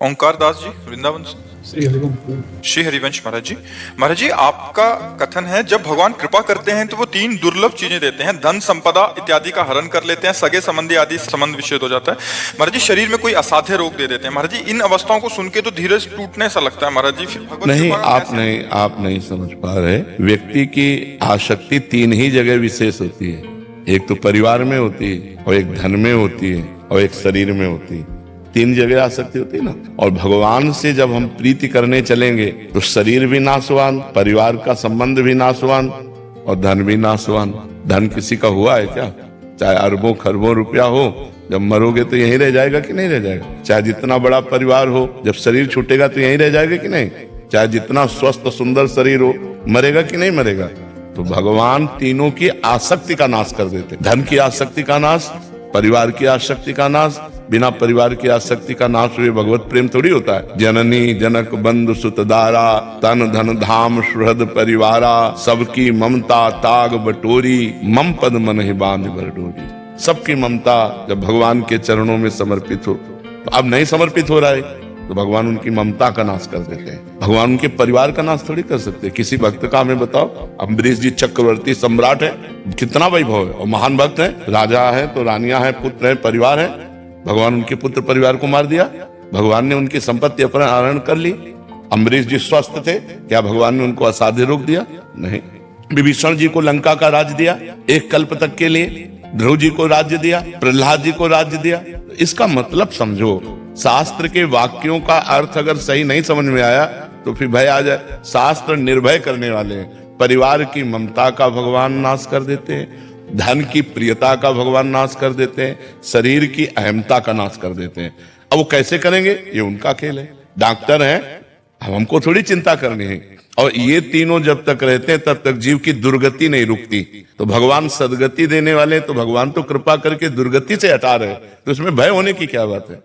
ओंकार दास जी, वृंदावन से। श्री हरिवंश महाराज जी, आपका कथन है जब भगवान कृपा करते हैं तो वो तीन दुर्लभ चीजें देते हैं, धन संपदा इत्यादि का हरण कर लेते हैं, सगे संबंधी आदि संबंध विच्छेद हो जाता है। महाराज जी, शरीर में कोई असाध्य रोग दे देते हैं। महाराज जी, इन अवस्थाओं को सुन के तो धीरज टूटने सा लगता है। महाराज जी, नहीं, आप नहीं समझ पा रहे। व्यक्ति की आसक्ति तीन ही जगह विशेष होती है। एक तो परिवार में होती है, और एक धन में होती है, और एक शरीर में होती है। तीन जगह आसक्ति होती है ना। और भगवान से जब हम प्रीति करने चलेंगे तो शरीर भी नाशवान, परिवार का संबंध भी नाशवान, और धन भी नाशवान। धन किसी का हुआ है क्या? चाहे अरबों खरबों रुपया हो, जब मरोगे तो यहीं रह जाएगा कि नहीं रह जाएगा? चाहे जितना बड़ा परिवार हो, जब शरीर छूटेगा तो यहीं रह जाएगा कि नहीं? चाहे जितना स्वस्थ सुंदर शरीर हो, मरेगा कि नहीं मरेगा? तो भगवान तीनों की आसक्ति का नाश कर देते। धन की आसक्ति का नाश, परिवार की आसक्ति का नाश। बिना परिवार की आसक्ति का नाश हुए भगवत प्रेम थोड़ी होता है। जननी जनक बंधु सुतदारा, तन धन धाम सुहृद परिवारा, सबकी ममता ताग बटोरी, मम पद मन ही बांध बरडोरी। सबकी ममता जब भगवान के चरणों में समर्पित हो, तो अब नहीं समर्पित हो रहा है तो भगवान उनकी ममता का नाश कर देते हैं। भगवान उनके परिवार का नाश थोड़ी कर सकते। किसी भक्त का हमें बताओ। अम्बरीश जी चक्रवर्ती सम्राट है, कितना वैभव है, और महान भक्त है, राजा है तो रानियां हैं, पुत्र है, परिवार है। भगवान उनके पुत्र परिवार को मार दिया। भगवान ने उनकी संपत्ति अपहरण कर ली। अम्बरीश जी स्वस्थ थे, क्या भगवान ने उनको असाध्य रोग दिया? नहीं। विभीषण जी को लंका का राज्य दिया एक कल्प तक के लिए। ध्रुव जी को राज्य दिया, प्रहलाद जी को राज्य दिया। इसका मतलब समझो। शास्त्र के वाक्यों का अर्थ अगर सही नहीं समझ में आया तो फिर भय आ जाए। शास्त्र निर्भय करने वाले हैं। परिवार की ममता का भगवान नाश कर देते हैं, धन की प्रियता का भगवान नाश कर देते हैं, शरीर की अहमता का नाश कर देते हैं। अब वो कैसे करेंगे, ये उनका खेल है। डॉक्टर हैं, हमको थोड़ी चिंता करनी है। और ये तीनों जब तक रहते हैं तब तक जीव की दुर्गति नहीं रुकती। तो भगवान सदगति देने वाले, तो भगवान तो कृपा करके दुर्गति से हटा रहे, तो इसमें भय होने की क्या बात है?